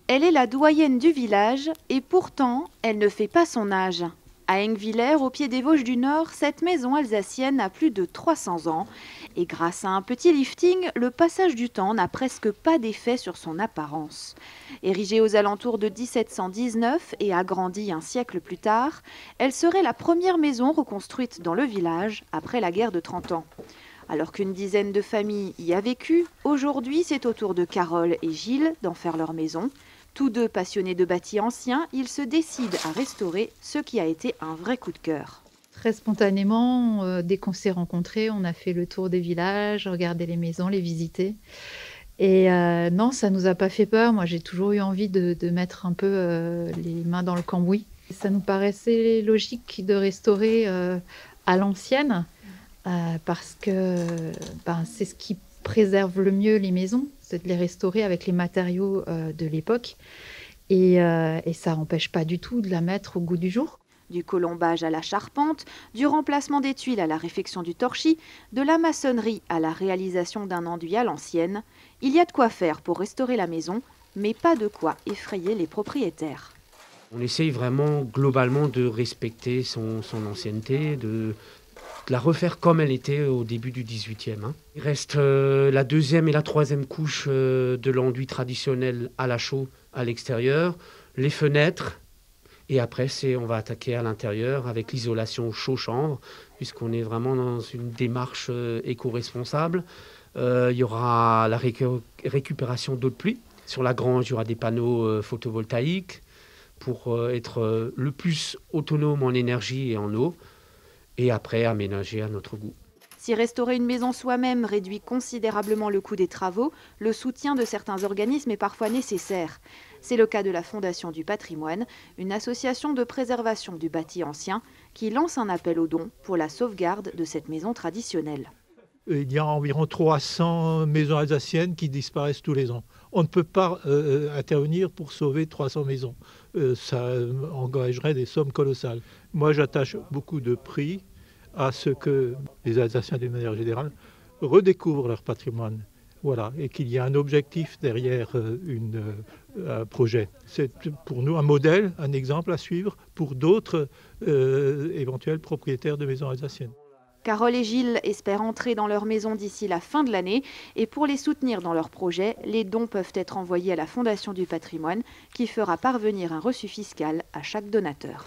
Elle est la doyenne du village et pourtant, elle ne fait pas son âge. À Enghvillers, au pied des Vosges du Nord, cette maison alsacienne a plus de 300 ans. Et grâce à un petit lifting, le passage du temps n'a presque pas d'effet sur son apparence. Érigée aux alentours de 1719 et agrandie un siècle plus tard, elle serait la première maison reconstruite dans le village après la guerre de 30 ans. Alors qu'une dizaine de familles y a vécu, aujourd'hui c'est au tour de Carole et Gilles d'en faire leur maison. Tous deux passionnés de bâtis anciens, ils se décident à restaurer ce qui a été un vrai coup de cœur. Très spontanément, dès qu'on s'est rencontrés, on a fait le tour des villages, regardé les maisons, les visiter. Et non, ça nous a pas fait peur. Moi, j'ai toujours eu envie de mettre un peu les mains dans le cambouis. Ça nous paraissait logique de restaurer à l'ancienne parce que c'est ce qui préserve le mieux les maisons, c'est de les restaurer avec les matériaux de l'époque. Et ça n'empêche pas du tout de la mettre au goût du jour. Du colombage à la charpente, du remplacement des tuiles à la réfection du torchis, de la maçonnerie à la réalisation d'un enduit à l'ancienne, il y a de quoi faire pour restaurer la maison, mais pas de quoi effrayer les propriétaires. On essaye vraiment globalement de respecter son ancienneté, de la refaire comme elle était au début du 18e. Il reste la deuxième et la troisième couche de l'enduit traditionnel à la chaux à l'extérieur, les fenêtres, et après on va attaquer à l'intérieur avec l'isolation chaud-chambre, puisqu'on est vraiment dans une démarche éco-responsable. Il y aura la récupération d'eau de pluie. Sur la grange, il y aura des panneaux photovoltaïques pour être le plus autonome en énergie et en eau, et après aménager à notre goût. Si restaurer une maison soi-même réduit considérablement le coût des travaux, le soutien de certains organismes est parfois nécessaire. C'est le cas de la Fondation du patrimoine, une association de préservation du bâti ancien qui lance un appel aux dons pour la sauvegarde de cette maison traditionnelle. Il y a environ 300 maisons alsaciennes qui disparaissent tous les ans. On ne peut pas intervenir pour sauver 300 maisons. Ça engagerait des sommes colossales. Moi, j'attache beaucoup de prix à ce que les Alsaciens, d'une manière générale, redécouvrent leur patrimoine. Voilà, et qu'il y a un objectif derrière un projet. C'est pour nous un modèle, un exemple à suivre pour d'autres éventuels propriétaires de maisons alsaciennes. Carole et Gilles espèrent entrer dans leur maison d'ici la fin de l'année et pour les soutenir dans leur projet, les dons peuvent être envoyés à la Fondation du patrimoine qui fera parvenir un reçu fiscal à chaque donateur.